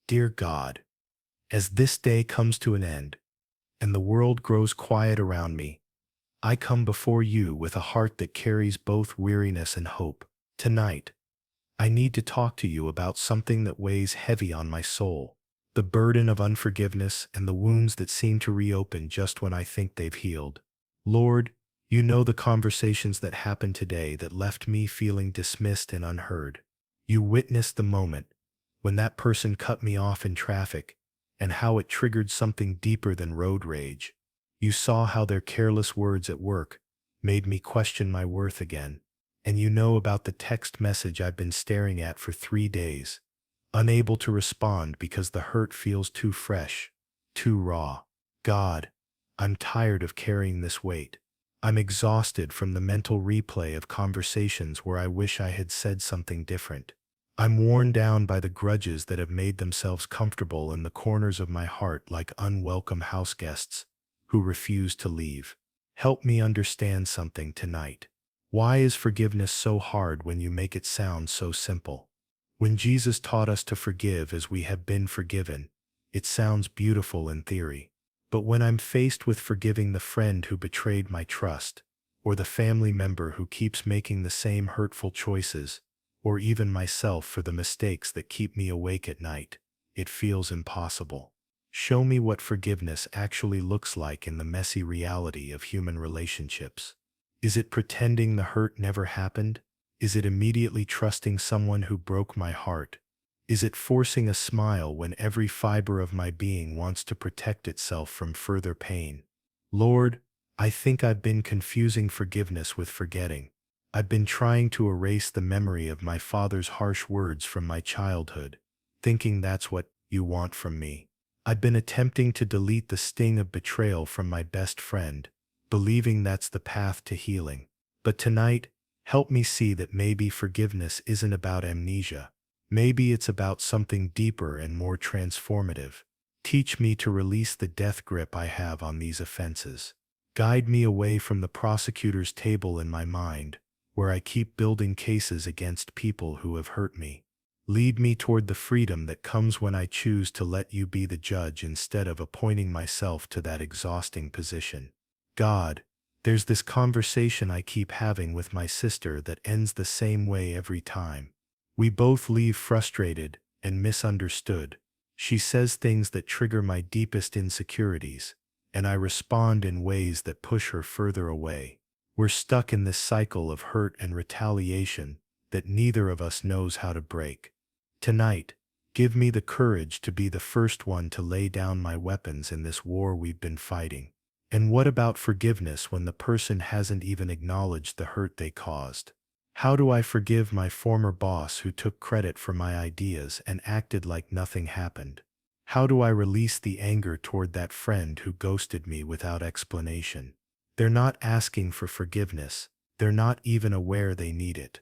Dear God, as this day comes to an end and the world grows quiet around me, I come before you with a heart that carries both weariness and hope. Tonight, I need to talk to you about something that weighs heavy on my soul, the burden of unforgiveness and the wounds that seem to reopen just when I think they've healed. Lord, you know the conversations that happened today that left me feeling dismissed and unheard. You witnessed the moment when that person cut me off in traffic and how it triggered something deeper than road rage. You saw how their careless words at work made me question my worth again. And you know about the text message I've been staring at for 3 days, unable to respond because the hurt feels too fresh, too raw. God, I'm tired of carrying this weight. I'm exhausted from the mental replay of conversations where I wish I had said something different. I'm worn down by the grudges that have made themselves comfortable in the corners of my heart like unwelcome house guests who refuse to leave. Help me understand something tonight. Why is forgiveness so hard when you make it sound so simple? When Jesus taught us to forgive as we have been forgiven, it sounds beautiful in theory. But when I'm faced with forgiving the friend who betrayed my trust, or the family member who keeps making the same hurtful choices, or even myself for the mistakes that keep me awake at night, it feels impossible. Show me what forgiveness actually looks like in the messy reality of human relationships. Is it pretending the hurt never happened? Is it immediately trusting someone who broke my heart? Is it forcing a smile when every fiber of my being wants to protect itself from further pain? Lord, I think I've been confusing forgiveness with forgetting. I've been trying to erase the memory of my father's harsh words from my childhood, thinking that's what you want from me. I've been attempting to delete the sting of betrayal from my best friend, believing that's the path to healing. But tonight, help me see that maybe forgiveness isn't about amnesia. Maybe it's about something deeper and more transformative. Teach me to release the death grip I have on these offenses. Guide me away from the prosecutor's table in my mind, where I keep building cases against people who have hurt me. Lead me toward the freedom that comes when I choose to let you be the judge instead of appointing myself to that exhausting position. God, there's this conversation I keep having with my sister that ends the same way every time. We both leave frustrated and misunderstood. She says things that trigger my deepest insecurities, and I respond in ways that push her further away. We're stuck in this cycle of hurt and retaliation that neither of us knows how to break. Tonight, give me the courage to be the first one to lay down my weapons in this war we've been fighting. And what about forgiveness when the person hasn't even acknowledged the hurt they caused? How do I forgive my former boss who took credit for my ideas and acted like nothing happened? How do I release the anger toward that friend who ghosted me without explanation? They're not asking for forgiveness. They're not even aware they need it.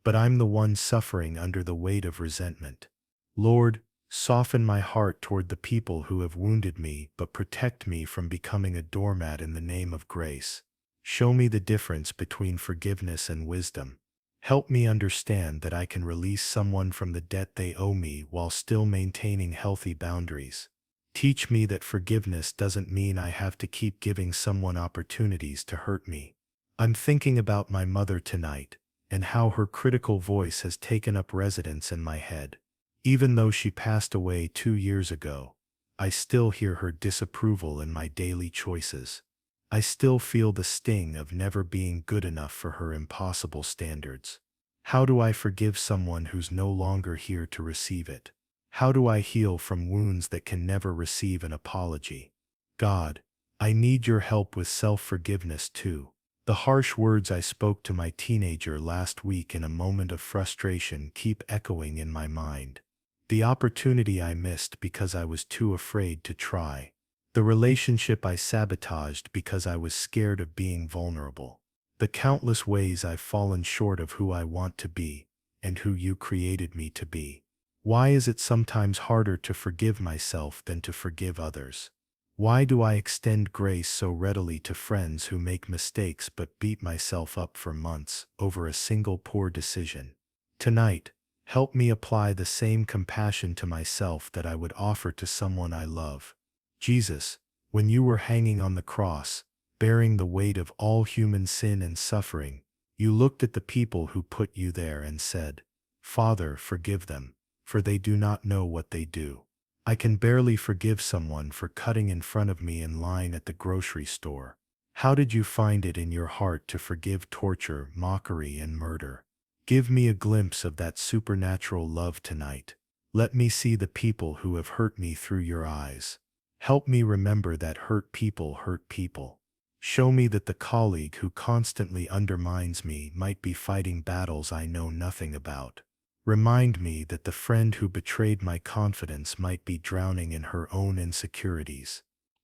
But I'm the one suffering under the weight of resentment. Lord, soften my heart toward the people who have wounded me, but protect me from becoming a doormat in the name of grace. Show me the difference between forgiveness and wisdom. Help me understand that I can release someone from the debt they owe me while still maintaining healthy boundaries. Teach me that forgiveness doesn't mean I have to keep giving someone opportunities to hurt me. I'm thinking about my mother tonight and how her critical voice has taken up residence in my head. Even though she passed away 2 years ago, I still hear her disapproval in my daily choices. I still feel the sting of never being good enough for her impossible standards. How do I forgive someone who's no longer here to receive it? How do I heal from wounds that can never receive an apology? God, I need your help with self-forgiveness too. The harsh words I spoke to my teenager last week in a moment of frustration keep echoing in my mind. The opportunity I missed because I was too afraid to try. The relationship I sabotaged because I was scared of being vulnerable. The countless ways I've fallen short of who I want to be and who you created me to be. Why is it sometimes harder to forgive myself than to forgive others? Why do I extend grace so readily to friends who make mistakes but beat myself up for months over a single poor decision? Tonight, Help me apply the same compassion to myself that I would offer to someone I love. Jesus, when you were hanging on the cross, bearing the weight of all human sin and suffering, you looked at the people who put you there and said, Father, forgive them, for they do not know what they do. I can barely forgive someone for cutting in front of me in line at the grocery store. How did you find it in your heart to forgive torture, mockery, and murder? Give me a glimpse of that supernatural love tonight. Let me see the people who have hurt me through your eyes. Help me remember that hurt people hurt people. Show me that the colleague who constantly undermines me might be fighting battles I know nothing about. Remind me that the friend who betrayed my confidence might be drowning in her own insecurities.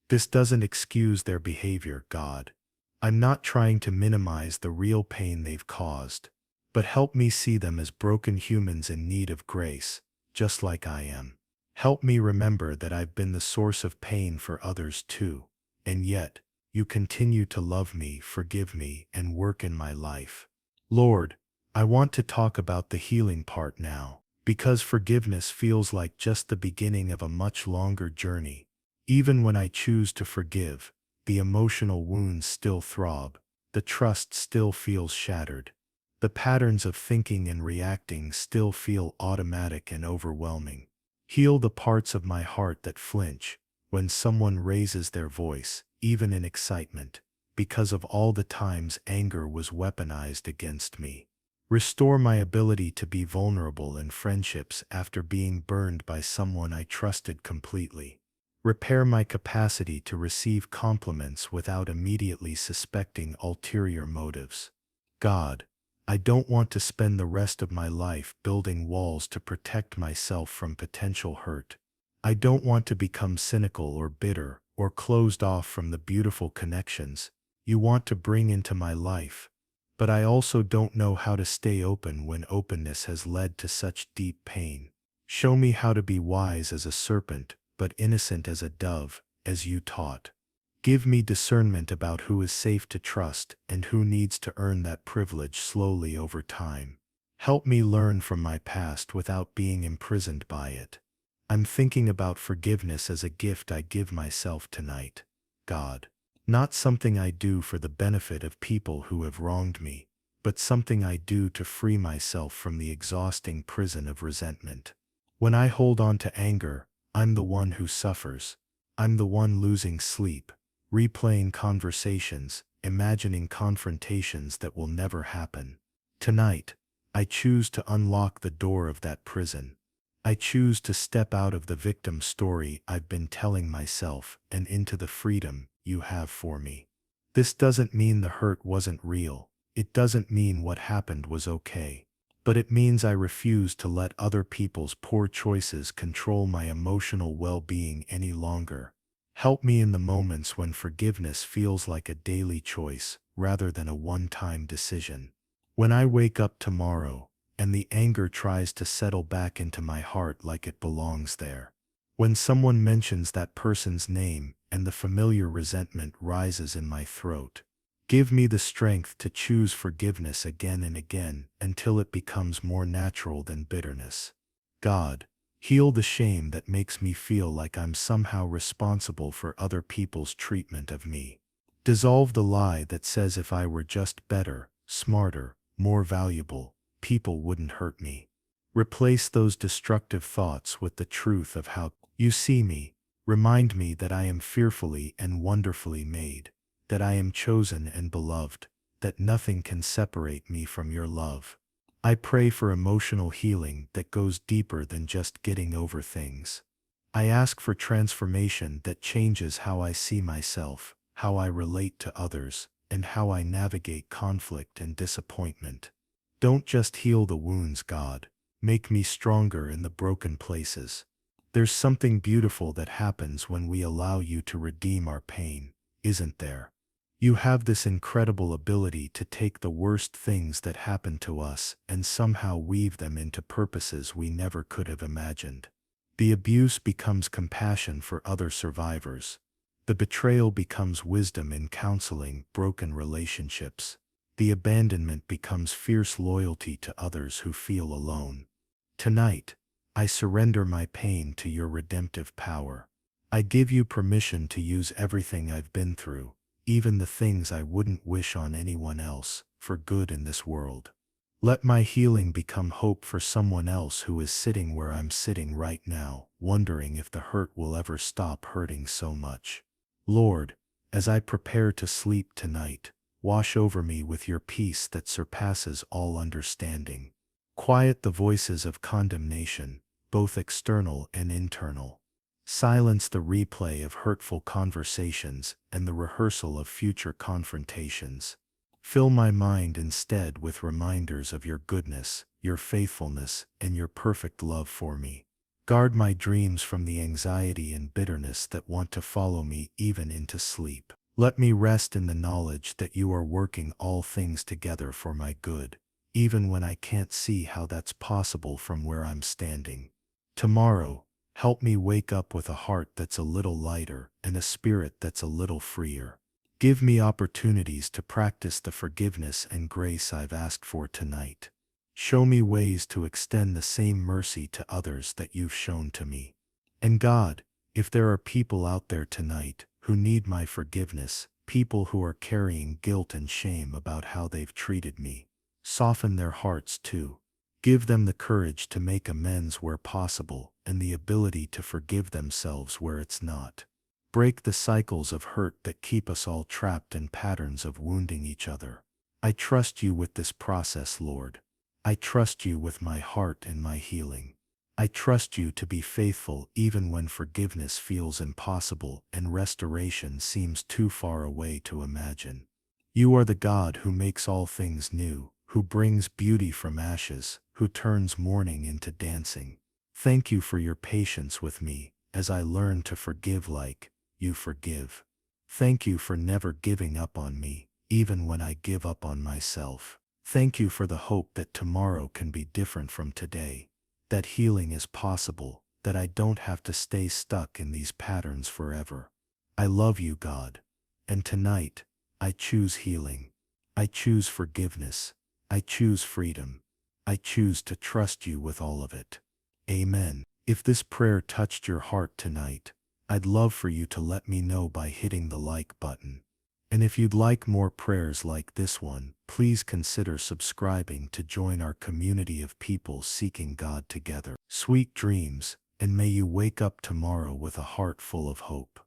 This doesn't excuse their behavior, God. I'm not trying to minimize the real pain they've caused, but help me see them as broken humans in need of grace, just like I am. Help me remember that I've been the source of pain for others too, and yet, you continue to love me, forgive me, and work in my life. Lord, I want to talk about the healing part now, because forgiveness feels like just the beginning of a much longer journey. Even when I choose to forgive, the emotional wounds still throb, the trust still feels shattered. The patterns of thinking and reacting still feel automatic and overwhelming. Heal the parts of my heart that flinch when someone raises their voice, even in excitement, because of all the times anger was weaponized against me. Restore my ability to be vulnerable in friendships after being burned by someone I trusted completely. Repair my capacity to receive compliments without immediately suspecting ulterior motives. God, I don't want to spend the rest of my life building walls to protect myself from potential hurt. I don't want to become cynical or bitter or closed off from the beautiful connections you want to bring into my life. But I also don't know how to stay open when openness has led to such deep pain. Show me how to be wise as a serpent, but innocent as a dove, as you taught. Give me discernment about who is safe to trust and who needs to earn that privilege slowly over time. Help me learn from my past without being imprisoned by it. I'm thinking about forgiveness as a gift I give myself tonight, God. Not something I do for the benefit of people who have wronged me, but something I do to free myself from the exhausting prison of resentment. When I hold on to anger, I'm the one who suffers. I'm the one losing sleep, replaying conversations, imagining confrontations that will never happen. Tonight, I choose to unlock the door of that prison. I choose to step out of the victim story I've been telling myself and into the freedom you have for me. This doesn't mean the hurt wasn't real. It doesn't mean what happened was okay. But it means I refuse to let other people's poor choices control my emotional well-being any longer. Help me in the moments when forgiveness feels like a daily choice rather than a one-time decision. When I wake up tomorrow and the anger tries to settle back into my heart like it belongs there. When someone mentions that person's name and the familiar resentment rises in my throat, give me the strength to choose forgiveness again and again until it becomes more natural than bitterness. God, heal the shame that makes me feel like I'm somehow responsible for other people's treatment of me. Dissolve the lie that says if I were just better, smarter, more valuable, people wouldn't hurt me. Replace those destructive thoughts with the truth of how you see me. Remind me that I am fearfully and wonderfully made, that I am chosen and beloved, that nothing can separate me from your love. I pray for emotional healing that goes deeper than just getting over things. I ask for transformation that changes how I see myself, how I relate to others, and how I navigate conflict and disappointment. Don't just heal the wounds, God. Make me stronger in the broken places. There's something beautiful that happens when we allow you to redeem our pain, isn't there? You have this incredible ability to take the worst things that happen to us and somehow weave them into purposes we never could have imagined. The abuse becomes compassion for other survivors. The betrayal becomes wisdom in counseling broken relationships. The abandonment becomes fierce loyalty to others who feel alone. Tonight, I surrender my pain to your redemptive power. I give you permission to use everything I've been through, even the things I wouldn't wish on anyone else, for good in this world. Let my healing become hope for someone else who is sitting where I'm sitting right now, wondering if the hurt will ever stop hurting so much. Lord, as I prepare to sleep tonight, wash over me with your peace that surpasses all understanding. Quiet the voices of condemnation, both external and internal. Silence the replay of hurtful conversations and the rehearsal of future confrontations. Fill my mind instead with reminders of your goodness, your faithfulness, and your perfect love for me. Guard my dreams from the anxiety and bitterness that want to follow me even into sleep. Let me rest in the knowledge that you are working all things together for my good, even when I can't see how that's possible from where I'm standing. Tomorrow, help me wake up with a heart that's a little lighter and a spirit that's a little freer. Give me opportunities to practice the forgiveness and grace I've asked for tonight. Show me ways to extend the same mercy to others that you've shown to me. And God, if there are people out there tonight who need my forgiveness, people who are carrying guilt and shame about how they've treated me, soften their hearts too. Give them the courage to make amends where possible and the ability to forgive themselves where it's not. Break the cycles of hurt that keep us all trapped in patterns of wounding each other. I trust you with this process, Lord. I trust you with my heart and my healing. I trust you to be faithful even when forgiveness feels impossible and restoration seems too far away to imagine. You are the God who makes all things new, who brings beauty from ashes, who turns mourning into dancing. Thank you for your patience with me as I learn to forgive like you forgive. Thank you for never giving up on me, even when I give up on myself. Thank you for the hope that tomorrow can be different from today, that healing is possible, that I don't have to stay stuck in these patterns forever. I love you, God. And tonight, I choose healing. I choose forgiveness. I choose freedom. I choose to trust you with all of it. Amen. If this prayer touched your heart tonight, I'd love for you to let me know by hitting the like button. And if you'd like more prayers like this one, please consider subscribing to join our community of people seeking God together. Sweet dreams, and may you wake up tomorrow with a heart full of hope.